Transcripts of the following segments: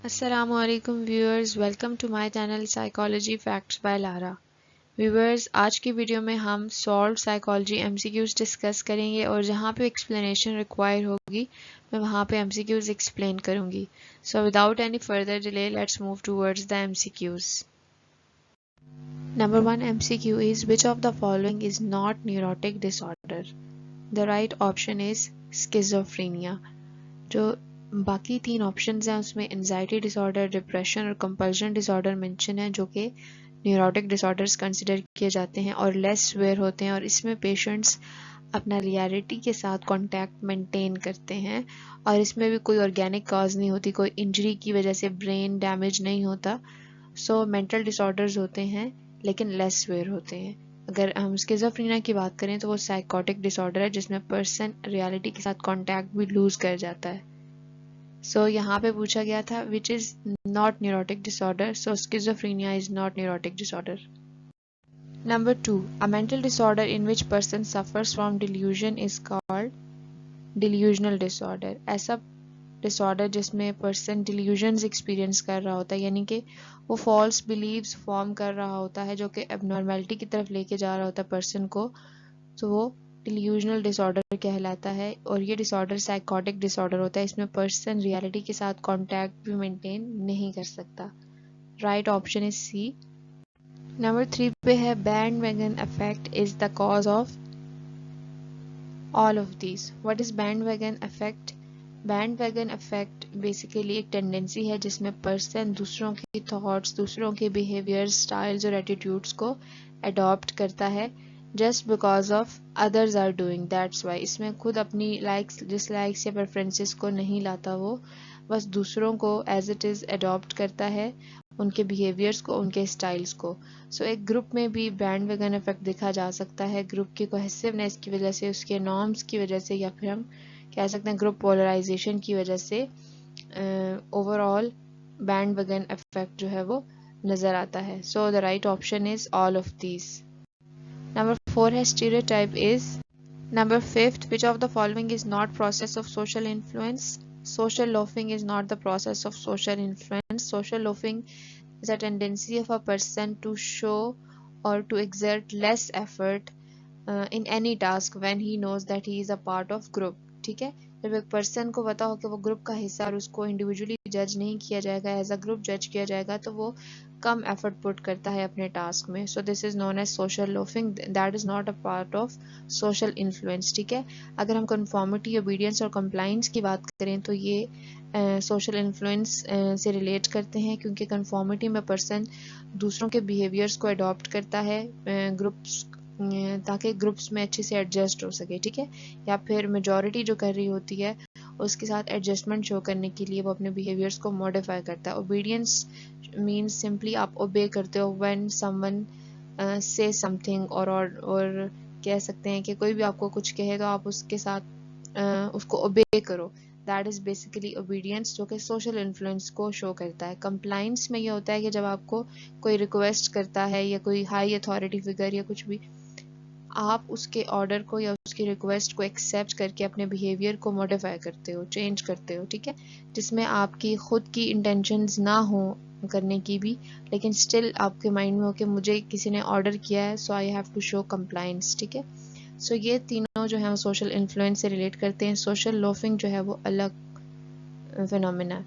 अस्सलामुअलैकुम viewers, welcome to my channel psychology facts by Lara. Viewers, आज की video में हम सॉल्व साइकोलॉजी एमसीक्यूज डिस्कस करेंगे और जहाँ पे एक्सप्लेनेशन रिक्वायर होगी मैं वहाँ पे एमसीक्यूज एक्सप्लेन करूँगी। So without any further delay let's move towards the MCQs. Number 1 MCQ is, which of the following is not neurotic disorder? The right option is schizophrenia. जो बाकी 3 ऑप्शंस हैं उसमें anxiety disorder, depression और compulsion disorder mention है, जो कि neurotic disorders consider किए जाते हैं और लेस सिवियर होते हैं और इसमें पेशेंट्स अपना रियलिटी के साथ कांटेक्ट मेंटेन करते हैं और इसमें भी कोई ऑर्गेनिक कॉज नहीं होती, कोई इंजरी की वजह से ब्रेन डैमेज नहीं होता। सो मेंटल डिसऑर्डर्स होते हैं लेकिन लेस सिवियर होते हैं। अगर हम स्किज़ोफ्रेनिया की बात करें तो वो साइकोटिक डिसऑर्डर है जिसमें पर्सन रियलिटी के साथ कांटेक्ट भी लूज कर जाता है। सो यहाँ पे पूछा गया था which is not neurotic disorder, so schizophrenia is not neurotic disorder. Number 2, a mental disorder in which person suffers from delusion is called delusional disorder. ऐसा डिसऑर्डर जिसमें पर्सन डिल्यूजन्स एक्सपीरियंस कर रहा होता है, यानी कि वो फॉल्स बिलीव्स फॉर्म कर रहा होता है जो कि एबनॉर्मेलिटी की तरफ लेके जा रहा होता है पर्सन को, तो वो डिल्यूजनल डिसऑर्डर कहलाता है। और ये डिसऑर्डर साइकोटिक डिसऑर्डर होता है, इसमें पर्सन रियलिटी के साथ कांटेक्ट भी मेंटेन नहीं कर सकता। Right option is C. Number 3 पे है, bandwagon effect is the cause of all of these. What is bandwagon effect? Bandwagon effect basically एक टेंडेंसी है जिसमें पर्सन दूसरों की थॉट्स, दूसरों के बिहेवियर्स, स्टाइल्स और एटीट्यूड्स को अडॉप्ट करता है just because of others are doing, that's why. इसमें खुद अपनी लाइक्स डिसलाइक्स या प्रेफरेंसेस को नहीं लाता, वो बस दूसरों को एज इट इज़ अडॉप्ट करता है, उनके बिहेवियर्स को, उनके स्टाइल्स को। सो एक ग्रुप में भी बैंड वैगन इफेक्ट देखा जा सकता है, ग्रुप की कोहेसिवनेस की वजह से, उसके नॉर्म्स की वजह से, या फिर हम कह सकते हैं ग्रुप पोलराइजेशन की वजह से ओवरऑल बैंड वैगन इफेक्ट जो है वो नज़र आता है। सो the right option is all of these. Number 4 है, stereotype is. Number 5, which of the following is not process of social influence? Social loafing is not the process of social influence. Social loafing is a tendency of a person to show or to exert less effort in any task when he knows that he is a part of group. ठीक है, जब एक person को पता हो कि वो group का हिस्सा और उसको इंडिविजुअली जज नहीं किया जाएगा, एज अ ग्रुप जज किया जाएगा, तो वो कम एफर्ट पुट करता है अपने टास्क में। So this is known as social loafing, that is not a part of social influence. ठीक है, अगर हम कन्फॉर्मिटी, ओबीडियंस और कंप्लाइंस की बात करें तो ये सोशल इन्फ्लुएंस से रिलेट करते हैं, क्योंकि कन्फॉर्मिटी में पर्सन दूसरों के बिहेवियर्स को अडॉप्ट करता है ग्रुप्स ताकि ग्रुप्स में अच्छे से एडजस्ट हो सके। ठीक है, या फिर मेजॉरिटी जो कर रही होती है उसके साथ एडजस्टमेंट शो करने के लिए वो अपने बिहेवियर्स को मॉडिफाई करता है। ओबीडियंस मीन्स सिंपली आप ओबे करते हो व्हेन समवन से समथिंग, और कह सकते हैं कि कोई भी आपको कुछ कहे तो आप उसके साथ उसको ओबे करो। दैट इज बेसिकली ओबीडियंस, जो कि सोशल इन्फ्लुएंस को शो करता है। कंप्लाइंस में ये होता है कि जब आपको कोई रिक्वेस्ट करता है या कोई हाई अथॉरिटी फिगर या कुछ भी, आप उसके ऑर्डर को या उसकी रिक्वेस्ट को एक्सेप्ट करके अपने बिहेवियर को मॉडिफाई करते हो, चेंज करते हो। ठीक है, जिसमें आपकी खुद की इंटेंशंस ना हो करने की भी, लेकिन स्टिल आपके माइंड में हो कि मुझे किसी ने ऑर्डर किया है so I have to show compliance. ठीक है, सो ये तीनों जो है वो सोशल इन्फ्लुएंस से रिलेट करते हैं। सोशल लोफिंग जो है वो अलग फिनोमेना है।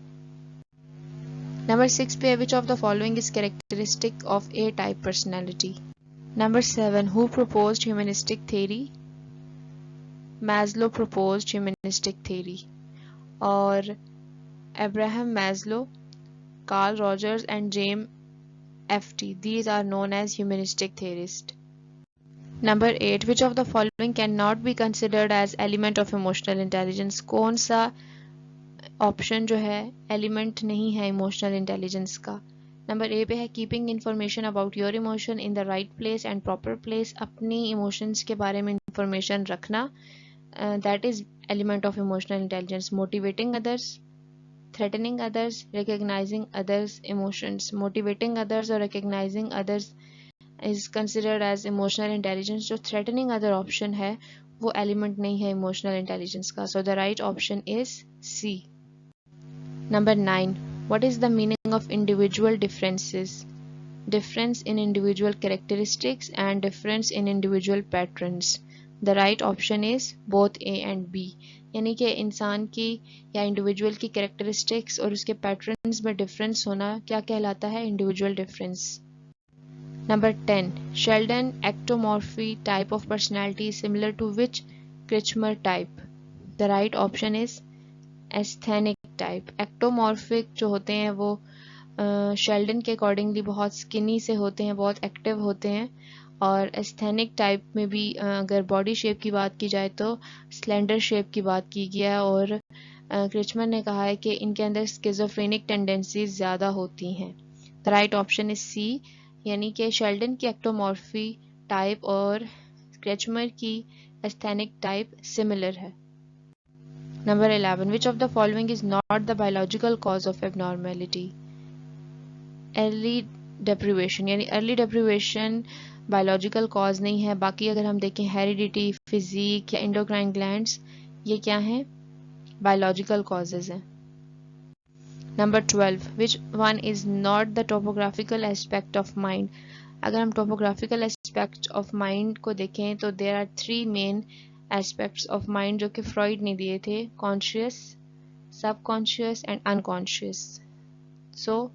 नंबर 6 पे, विच of the following is characteristic of A type personality? Number 7, who proposed humanistic theory? Maslow proposed humanistic theory. और Abraham Maslow, Carl Rogers and James F.T. These are known as humanistic theorists. Number 8, which of the following cannot be considered as element of emotional intelligence? कौन सा option जो है element नहीं है emotional intelligence का? Number A पे है, keeping information about your emotion in the right place and proper place. अपनी इमोशंस के बारे में इंफॉर्मेशन रखना, that is element of emotional intelligence. Motivating others, threatening others, recognising others emotions. Motivating others और recognising others is considered as emotional intelligence. जो threatening other option है वो element नहीं है इमोशनल इंटेलिजेंस का। So the right option is C. Number 9, What is the meaning of individual differences? Difference in individual characteristics and difference in individual patterns. The right option is both A and B. यानी कि इंसान की या individual की characteristics और उसके patterns में difference होना क्या कहलाता है? Individual difference. Number 10. Sheldon ectomorphy type of personality is similar to which Kretschmer type? The right option is asthenic type. Ectomorphic जो होते हैं वो शेल्डन के अकॉर्डिंगली बहुत स्किनी से होते हैं, बहुत एक्टिव होते हैं. और एस्थेनिक टाइप में भी अगर बॉडी शेप की बात की जाए तो स्लेंडर शेप की बात की गई है. और क्रिचमर ने कहा है कि इनके अंदर स्किज़ोफ्रेनिक टेंडेंसीज ज़्यादा होती हैं. The right option is C, यानी कि शेल्डन की एक्टोमॉर्फी टाइप और क्रिचमर की एस्थेनिक टाइप सिमिलर है. Number 11. Which of the following is not the biological cause of abnormality? Early deprivation, यानी अर्ली डेप्रीवेशन बायोलॉजिकल कॉज नहीं है. बाकी अगर हम देखें हेरिडिटी, फिजिक या एंडोक्राइन ग्लैंड्स, ये क्या हैं? बायोलॉजिकल कॉजेज हैं. Number 12. Which one is not the topographical aspect of mind? अगर हम टोपोग्राफिकल एस्पेक्ट ऑफ माइंड को देखें तो there are 3 main aspects of mind जो कि फ्रॉइड ने दिए थे: conscious, subconscious and unconscious. So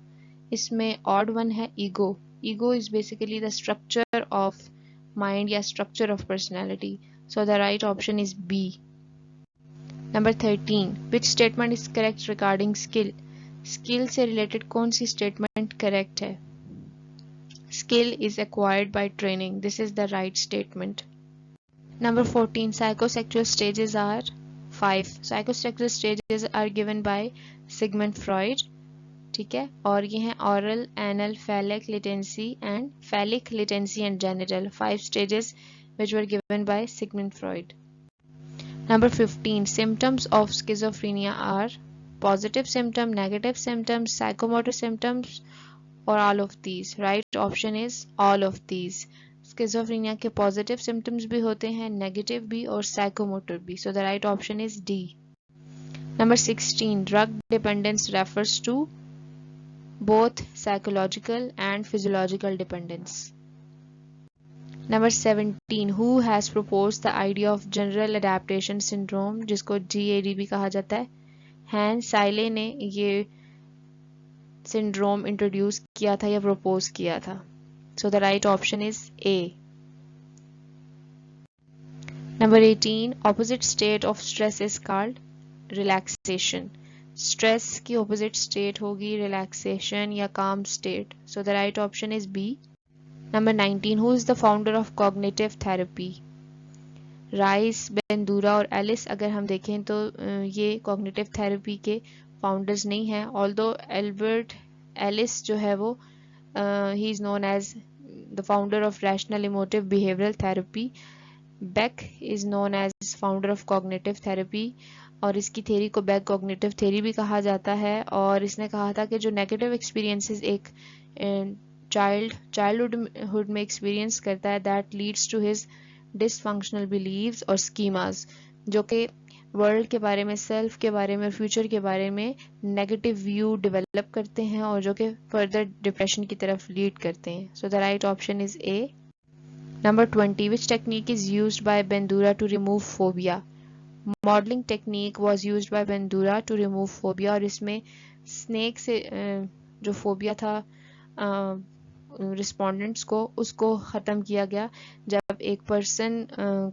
इसमें ऑड वन है ego. Ego is basically the structure of mind या structure of personality. So the right option is B. Number 13. Which statement is correct regarding skill? Skill से related कौन सी statement correct है? Skill is acquired by training. This is the right statement. Number 14. Psychosexual stages are 5. Psychosexual stages are given by Sigmund Freud. ठीक है, और ये हैं oral, anal, phallic latency and genital. 5 stages which were given by Sigmund Freud. Number 15. Symptoms of schizophrenia are positive symptom, negative symptoms, psychomotor symptoms or all of these. Right option is all of these. Schizophrenia के positive symptoms भी होते हैं, negative भी और psychomotor भी. So the right option is D. Number 16. Drug dependence refers to both psychological and physiological dependence. Number 17. Who has proposed the idea of general adaptation syndrome, जिसको GAD भी कहा जाता है? हैंस साइले ने ये सिंड्रोम इंट्रोड्यूस किया था या प्रपोज किया था. So the right option is A. Number 18. Opposite state of stress is called relaxation. Stress की ऑपोजिट स्टेट होगी रिलैक्सेशन या calm state. So the right option is B. Number 19. Who is the founder of cognitive therapy? Rice, Bandura और Ellis. अगर हम देखें तो ये cognitive therapy के फाउंडर्स नहीं हैं. ऑल्दो एल्बर्ट एलिस जो है वो ही is known as the founder of rational emotive behavioural therapy. Beck is known as founder of cognitive therapy और इसकी थेरी को बैक कॉग्निटिव थेरी भी कहा जाता है. और इसने कहा था कि जो नेगेटिव एक्सपीरियंसेस एक चाइल्डहुड में एक्सपीरियंस करता है that leads to his dysfunctional beliefs और स्कीमास, जो कि वर्ल्ड के बारे में, सेल्फ के बारे में, फ्यूचर के बारे में नेगेटिव व्यू डेवलप करते हैं और जो कि फर्दर डिप्रेशन की तरफ लीड करते हैं. So the right option is A. Number 20. Which technique is used by Bandura to remove phobia? Modelling technique was used by Bandura to remove phobia. और इसमें स्नेक से जो फोबिया था रिस्पोंडेंट्स को, उसको ख़त्म किया गया जब एक पर्सन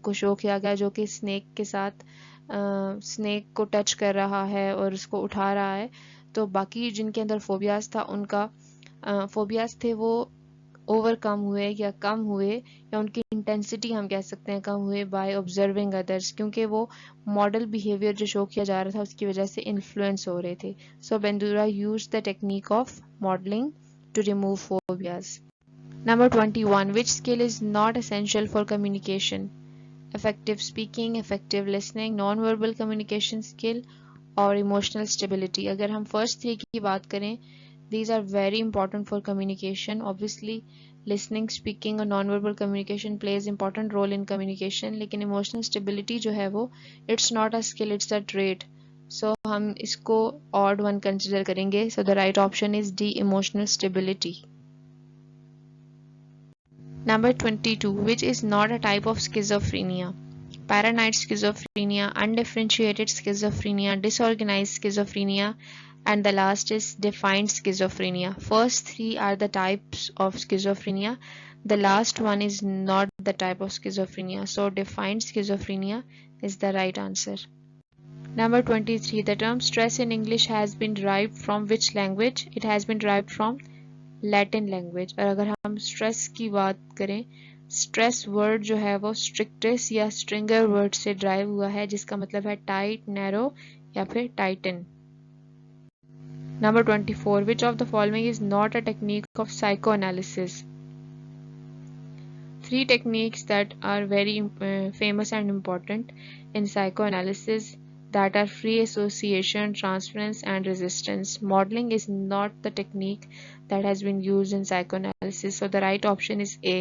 को शो किया गया जो कि स्नेक के साथ स्नेक को टच कर रहा है और उसको उठा रहा है. तो बाकी जिनके अंदर फोबियाज था, उनका फोबियाज थे वो ओवरकम हुए या कम हुए, या उनकी इंटेंसिटी हम कह सकते हैं कम हुए बाय ऑब्जर्विंग अदर्स, क्योंकि वो मॉडल बिहेवियर जो शो किया जा रहा था उसकी वजह से इन्फ्लुएंस हो रहे थे. So Bandura use the technique of modelling to remove phobias. Number 21. Which skill is not essential for communication? Effective speaking, effective listening, non verbal communication skill और इमोशनल स्टेबिलिटी. अगर हम फर्स्ट 3 की बात करें, these are very important for communication. Obviously listening, speaking और non-verbal communication plays important role in communication. लेकिन emotional stability जो है वो it's not a skill, it's a trait. सो हम इसको ऑड वन कंसिडर करेंगे. सो the right option is D, emotional stability. Number 22, which is not a type of schizophrenia? Paranoid schizophrenia, undifferentiated schizophrenia, disorganized schizophrenia, and the last is defined schizophrenia. First three are the types of schizophrenia. The last one is not the type of schizophrenia. So defined schizophrenia is the right answer. Number 23, the term stress in English has been derived from which language? It has been derived from Latin language. और अगर हम stress की बात करें, stress word जो है वो स्ट्रिक्टस या स्ट्रिंगर वर्ड से ड्राइव हुआ है, जिसका मतलब है टाइट, नैरो या फिर Titan. Number 24, which of the following is not a technique of psychoanalysis? Three techniques that are very famous and important in psychoanalysis, that are free association, transference, and resistance. Modeling is not the technique that has been used in psychoanalysis, so the right option is A.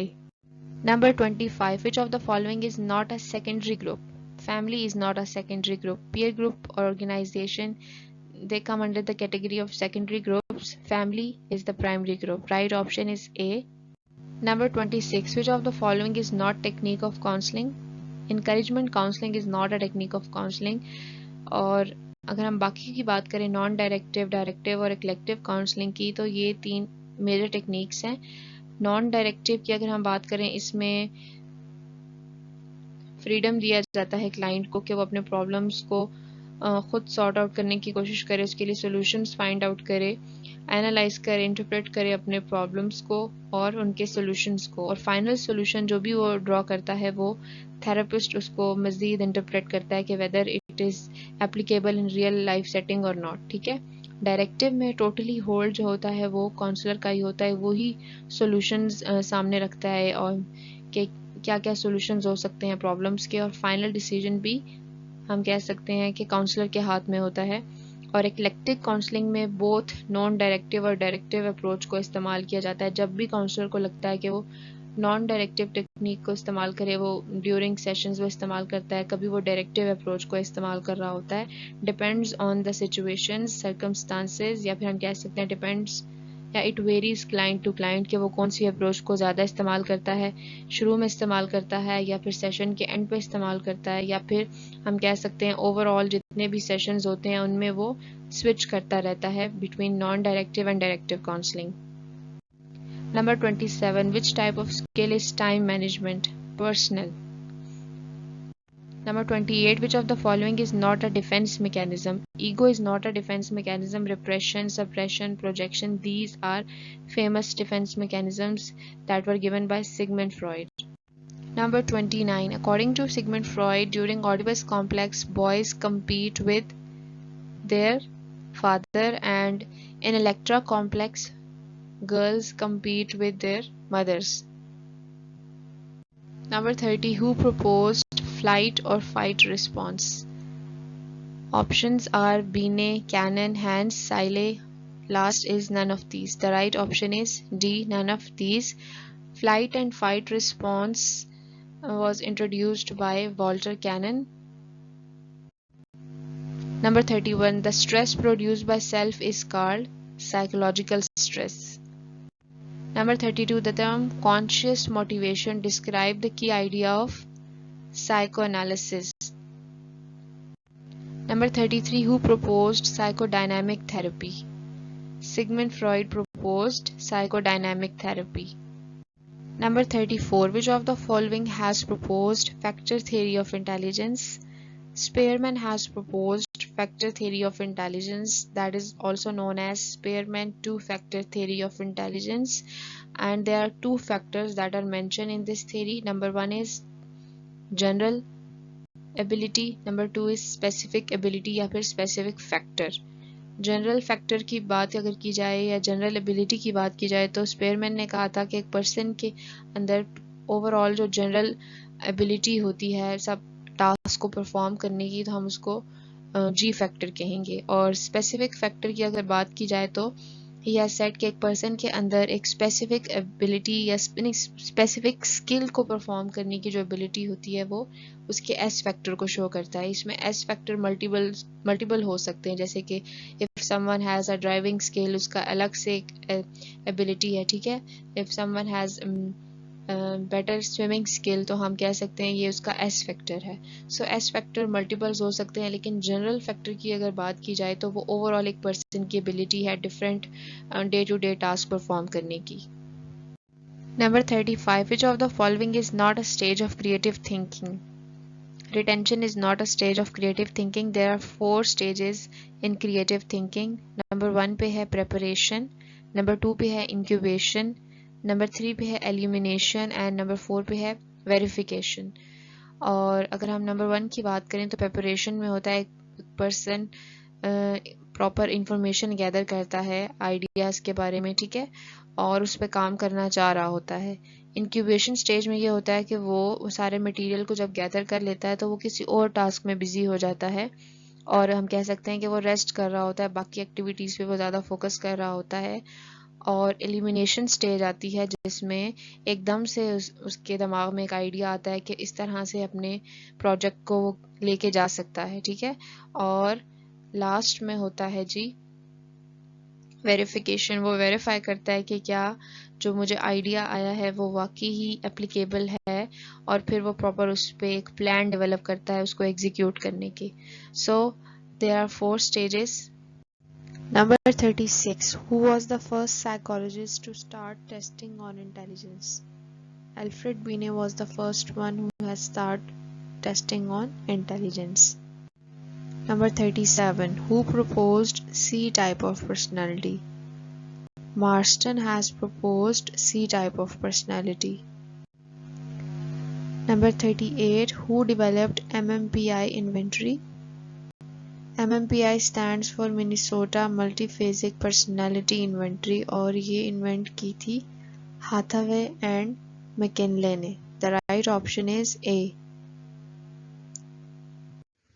Number 25, which of the following is not a secondary group? Family is not a secondary group. Peer group or organization, they come under the category of secondary groups. Family is the primary group. Right option is A. Number 26, which of the following is not technique of counseling? Encouragement counseling is not a technique of counseling. और अगर हम बाकी की बात करें, non directive, directive और इक्लेक्टिव counselling की, तो ये तीन मेजर टेक्निक्स हैं. नॉन डायरेक्टिव की अगर हम बात करें, इसमें फ्रीडम दिया जाता है क्लाइंट को कि वो अपने प्रॉब्लम्स को खुद सॉर्ट आउट करने की कोशिश करे, उसके लिए सॉल्यूशंस फाइंड आउट करे, एनालाइज करे, इंटरप्रेट करे अपने प्रॉब्लम्स को और उनके सॉल्यूशंस को, और फाइनल सॉल्यूशन जो भी वो ड्रॉ करता है वो थेरेपिस्ट उसको मज़ीद इंटरप्रेट करता है कि whether it is applicable in real life setting और नॉट. ठीक है. डायरेक्टिव में टोटली होल्ड जो होता है वो काउंसलर का ही होता है, वो ही सॉल्यूशंस सामने रखता है और कि क्या क्या सॉल्यूशंस हो सकते हैं प्रॉब्लम्स के, और फाइनल डिसीजन भी हम कह सकते हैं कि काउंसलर के हाथ में होता है. और इक्लेक्टिक काउंसलिंग में बोथ नॉन डायरेक्टिव और डायरेक्टिव अप्रोच को इस्तेमाल किया जाता है. जब भी काउंसलर को लगता है कि वो नॉन डायरेक्टिव टेक्निक को इस्तेमाल करे, वो ड्यूरिंग सेशंस वो इस्तेमाल करता है, कभी वो डायरेक्टिव अप्रोच को इस्तेमाल कर रहा होता है. Depends on the situations, circumstances, या फिर हम कह सकते हैं डिपेंड्स या it varies client to client कि वो कौन सी अप्रोच को ज़्यादा इस्तेमाल करता है, शुरू में इस्तेमाल करता है या फिर सेशन के एंड पे इस्तेमाल करता है, या फिर हम कह सकते हैं ओवरऑल जितने भी सेशंस होते हैं उनमें वो स्विच करता रहता है between non directive and directive counselling. Number 27, which type of skill is time management? Personal. Number 28, which of the following is not a defense mechanism? Ego is not a defense mechanism. Repression, suppression, projection, these are famous defense mechanisms that were given by Sigmund Freud. Number 29, according to Sigmund Freud, during Oedipus complex, boys compete with their father, and in Electra complex, girls compete with their mothers. Number 30, who proposed flight or fight response? Options are Binet, Cannon, Hans, Seyle. Last is none of these. The right option is D, none of these. Flight and fight response was introduced by Walter Cannon. Number 31, the stress produced by self is called psychological stress. Number 32, the term conscious motivation describes the key idea of psychoanalysis. Number 33, who proposed psychodynamic therapy? Sigmund Freud proposed psychodynamic therapy. Number 34, which of the following has proposed factor theory of intelligence? Spearman has proposed factor theory of intelligence, that is also known as Spearman two-factor theory of intelligence, and there are two factors that are mentioned in this theory. Number one is general ability, number two is specific ability या फिर specific factor. General factor की बात अगर की जाए या general ability की बात की जाए, तो स्पेयरमैन ने कहा था कि एक पर्सन के अंदर ओवरऑल जो जनरल एबिलिटी होती है सब टास्क को परफॉर्म करने की, तो हम उसको जी फैक्टर कहेंगे. और स्पेसिफिक फैक्टर की अगर बात की जाए तो या सेट कि एक पर्सन के अंदर एक स्पेसिफिक एबिलिटी या स्पेसिफिक स्किल को परफॉर्म करने की जो एबिलिटी होती है वो उसके एस फैक्टर को शो करता है। इसमें एस फैक्टर मल्टीपल हो सकते हैं, जैसे कि if someone has a driving skill उसका अलग से एक एबिलिटी है, ठीक है। If someone has better swimming skill तो हम कह सकते हैं ये उसका एस फैक्टर है। सो एस फैक्टर मल्टीपल्स हो सकते हैं, लेकिन जनरल फैक्टर की अगर बात की जाए तो वो ओवरऑल एक पर्सन की एबिलिटी है different day to day task perform करने की। Number 35, which of the following is not a stage of creative thinking? Retention is not a stage of creative thinking. There are 4 stages in creative thinking. Number 1 पे है preparation, number 2 पे है incubation, number 3 पे है elimination and number 4 पे है verification. और अगर हम नंबर 1 की बात करें तो preparation में होता है एक पर्सन प्रॉपर इंफॉर्मेशन गैदर करता है आइडियाज़ के बारे में, ठीक है, और उस पर काम करना चाह रहा होता है। इंक्यूबेशन स्टेज में ये होता है कि वो सारे मटेरियल को जब गैदर कर लेता है तो वो किसी और टास्क में बिजी हो जाता है, और हम कह सकते हैं कि वो रेस्ट कर रहा होता है, बाकी एक्टिविटीज़ पे वो ज़्यादा फोकस कर रहा होता है। और एलिमिनेशन स्टेज आती है जिसमें एकदम से उसके दिमाग में एक आइडिया आता है कि इस तरह से अपने प्रोजेक्ट को लेके जा सकता है, ठीक है। और लास्ट में होता है जी वेरिफिकेशन। वो वेरीफाई करता है कि क्या जो मुझे आइडिया आया है वो वाकई ही एप्लीकेबल है, और फिर वो प्रॉपर उस पर एक प्लान डेवलप करता है उसको एग्जीक्यूट करने की। So there are 4 stages. Number 36. Who was the first psychologist to start testing on intelligence? Alfred Binet was the first one who has started testing on intelligence. Number 37. Who proposed C-type of personality? Marston has proposed C-type of personality. Number 38. Who developed MMPI inventory? MMPI stands for Minnesota Multiphasic Personality Inventory और ये invent की थी हाथावे and McKinley ने। The right option is A.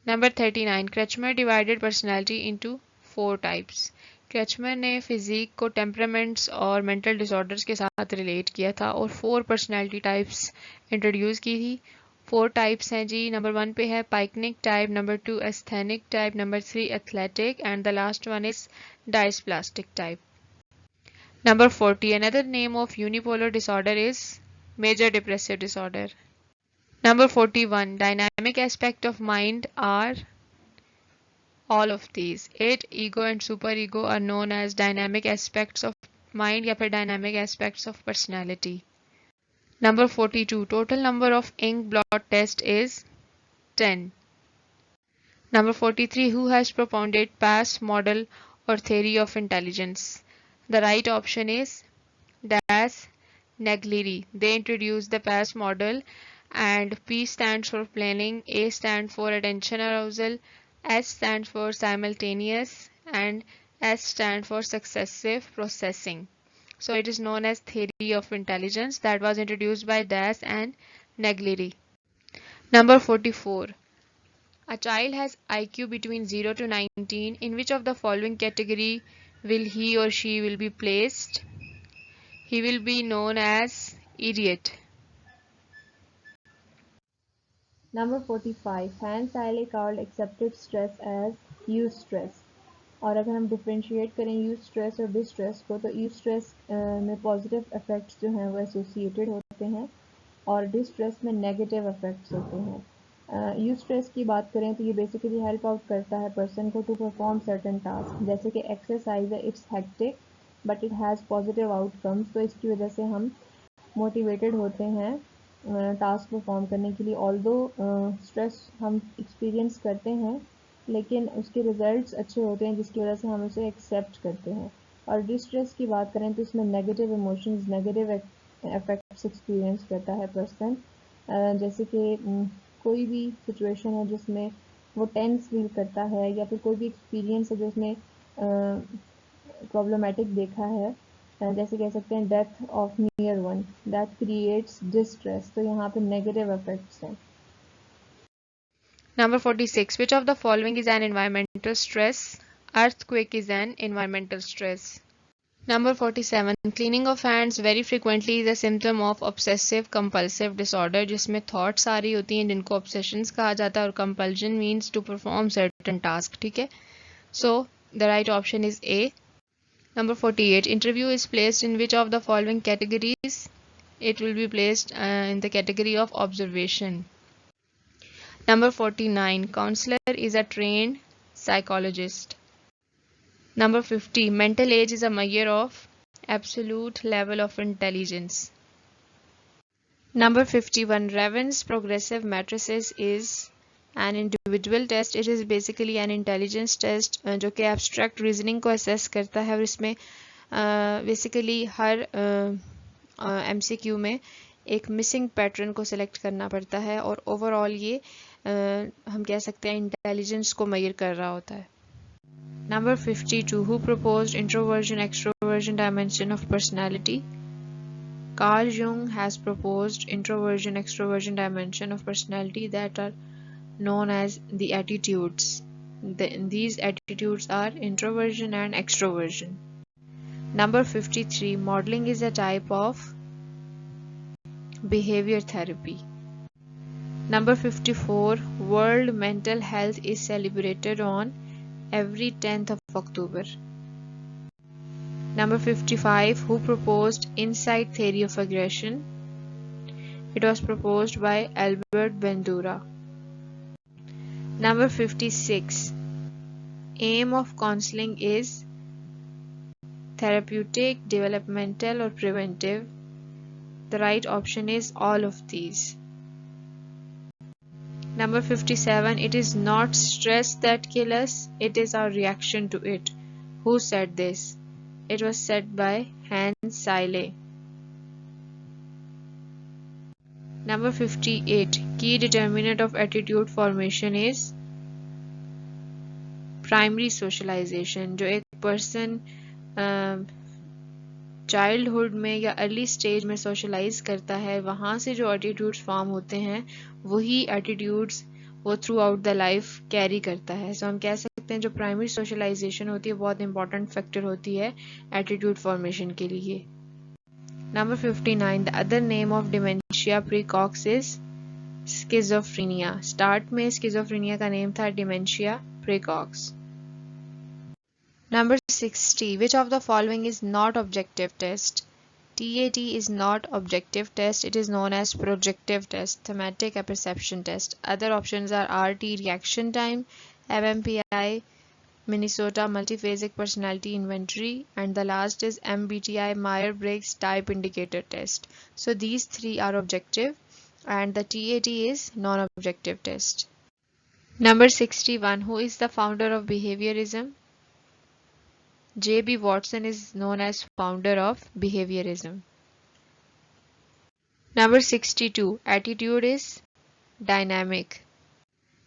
Number 39. Kretschmer divided personality into 4 types. Kretschmer ने physique को temperaments और mental disorders के साथ रिलेट किया था और 4 पर्सनैलिटी टाइप्स इंट्रोड्यूस की थी। 4 टाइप्स हैं जी। नंबर 1 पे है pyknic type, number 2 asthenic type, number 3 athletic and the last one is dysplastic type. Number 40. Another name of unipolar disorder is major depressive disorder. Number 41. Dynamic aspect of mind are all of these. It, ego and superego are known as dynamic aspects of mind या फिर dynamic aspects of personality. Number 42. Total number of ink blot test is 10. Number 43. Who has propounded PASS model or theory of intelligence? The right option is Das Naglieri. They introduced the PASS model, and P stands for planning, A stands for attention arousal, S stands for simultaneous, and S stands for successive processing. So it is known as theory of intelligence that was introduced by Das and Naglieri. Number 44. A child has IQ between 0 to 19. In which of the following category will he or she will be placed? He will be known as idiot. Number 45. Hans Eile called accepted stress as eustress. और अगर हम differentiate करें eustress और distress को, तो eustress में positive effects जो हैं वो एसोसिएटेड होते हैं और डिस्ट्रेस में नेगेटिव इफ़ेक्ट्स होते हैं। यूस्ट्रेस की बात करें तो ये बेसिकली हेल्प आउट करता है पर्सन को टू परफॉर्म सर्टेन टास्क, जैसे कि एक्सरसाइज है, it's hectic but it has positive outcomes, तो इसकी वजह से हम मोटिवेटेड होते हैं टास्क परफॉर्म करने के लिए। ऑल्दो स्ट्रेस हम एक्सपीरियंस करते हैं लेकिन उसके रिजल्ट्स अच्छे होते हैं जिसकी वजह से हम उसे एक्सेप्ट करते हैं। और डिस्ट्रेस की बात करें तो इसमें negative emotions, negative effects experience करता है पर्सन, जैसे कि कोई भी सिचुएशन है जिसमें वो टेंस फील करता है या फिर कोई भी एक्सपीरियंस है जो उसने प्रॉब्लमेटिक देखा है, जैसे कह सकते हैं death of near one, that creates distress, तो यहाँ पे नेगेटिव इफेक्ट्स हैं। Number 46. Which of the following is an environmental stress? Earthquake is an environmental stress. Number 47. Cleaning of hands very frequently is a symptom of obsessive compulsive disorder, जिसमें thoughts आ रही होती हैं जिनको obsessions कहा जाता है और compulsion means to perform certain task. ठीक है, so the right option is A. Number 48. Interview is placed in which of the following categories? It will be placed in the category of observation. Number 49. Counselor is a trained psychologist. Number 50. Mental age is a measure of absolute level of intelligence. Number 51. Raven's progressive matrices is an individual test. It is basically an intelligence test जो कि abstract reasoning को assess करता है और इसमें basically हर MCQ में एक missing pattern को सिलेक्ट करना पड़ता है और ओवरऑल ये हम कह सकते हैं इंटेलिजेंस को मेजर कर रहा होता है. Number 52. Who proposed introversion extroversion dimension of personality? Carl Jung has proposed introversion extroversion dimension of personality that are known as the attitudes. These attitudes are introversion and extroversion. Number 53. Modeling is a type of behavior therapy. Number 54. World Mental Health is celebrated on every 10th of October. Number 55. Who proposed insight theory of aggression? It was proposed by Albert Bandura. Number 56. Aim of counseling is therapeutic, developmental or preventive. The right option is all of these. Number 57. It is not stress that kills us, it is our reaction to it. Who said this? It was said by Hans Seyle. Number 58. Key determinant of attitude formation is primary socialization. जो एक person childhood में या early stage में socialise करता है वहाँ से जो एटीट्यूड्स फॉर्म होते हैं वही एटीट्यूड्स वो through out the life carry करता है. सो हम कह सकते हैं जो प्राइमरी सोशलाइजेशन होती है बहुत इंपॉर्टेंट फैक्टर होती है एटीट्यूड फॉर्मेशन के लिए. Number 59. The other name of dementia praecox is schizophrenia. Start में स्किज़ोफ्रेनिया का नेम था dementia praecox. Number 60. Which of the following is not objective test? TAT is not objective test. It is known as projective test, thematic apperception test. Other options are RT reaction time, MMPI, Minnesota multiphasic personality inventory, and the last is MBTI Myers-Briggs type indicator test. So these three are objective and the TAT is non-objective test. Number 61. Who is the founder of behaviorism? J.B. Watson is known as founder of behaviorism. Number 62. Attitude is dynamic.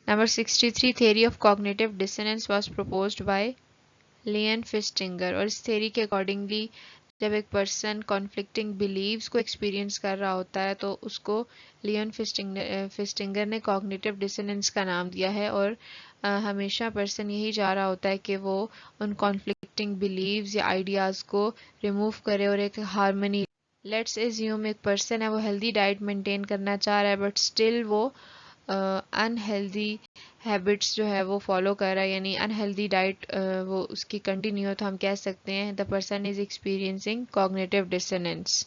Number 63. Theory of cognitive dissonance was proposed by Leon Festinger. और इस theory के accordingly जब एक person conflicting beliefs को experience कर रहा होता है तो उसको लियोन फिस्टिंगर ने cognitive dissonance का नाम दिया है और हमेशा पर्सन यही चाह रहा होता है कि वो उन कॉन्फ्लिक्टिंग बिलीव्स या आइडियाज़ को रिमूव करे और एक हार्मनी. लेट्स एज्यूम एक पर्सन है वो हेल्दी डाइट मेंटेन करना चाह रहा है बट स्टिल वो अनहेल्दी हैबिट्स जो है वो फॉलो कर रहा है यानी अनहेल्दी डाइट वो उसकी कंटिन्यू है तो हम कह सकते हैं the person is experiencing cognitive dissonance.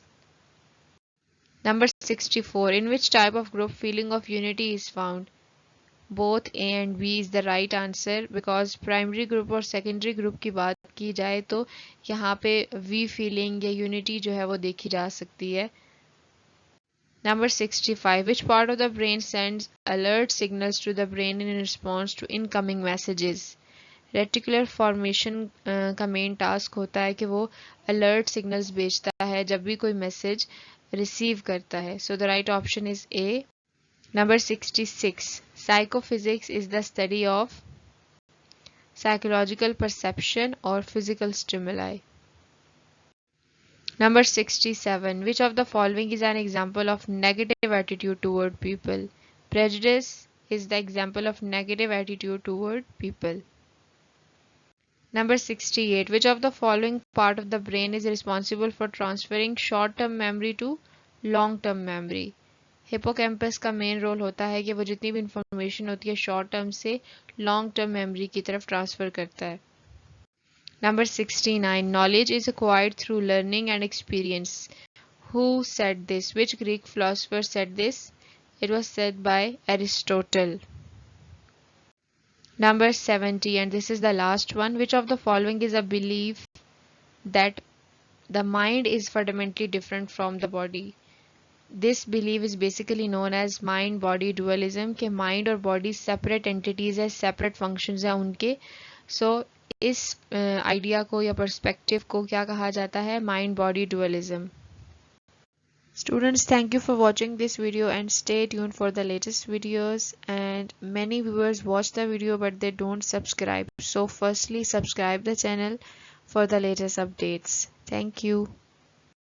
Number 64. In which type of group feeling of unity is found? Both A and B is the right answer because primary group और secondary group की बात की जाए तो यहाँ पे V feeling या unity जो है वो देखी जा सकती है. Number 65. Which part of the brain sends alert signals to the brain in response to incoming messages? Reticular formation का मेन टास्क होता है कि वो अलर्ट सिग्नल्स भेजता है जब भी कोई मैसेज रिसीव करता है. सो the right option is A. Number 66. Psychophysics is the study of psychological perception or physical stimuli. Number 67. Which of the following is an example of negative attitude toward people? Prejudice is the example of negative attitude toward people. Number 68. Which of the following part of the brain is responsible for transferring short-term memory to long-term memory? Hippocampus का main role होता है कि वो जितनी भी information होती है short term से लॉन्ग टर्म मेमोरी की तरफ ट्रांसफ़र करता है. Number 69. Knowledge is acquired through learning and experience. Who said this? Which Greek philosopher said this? It was said by Aristotle. Number 70, and this is the last one. Which of the following is a belief that the mind is fundamentally different from the body? This belief is basically known as mind body dualism कि mind और body separate entities है, separate functions हैं उनके. So इस idea को या perspective को क्या कहा जाता है? Mind body dualism. Students, thank you for watching this video and stay tuned for the latest videos. And many viewers watch the video but they don't subscribe. So firstly, subscribe the channel for the latest updates. Thank you.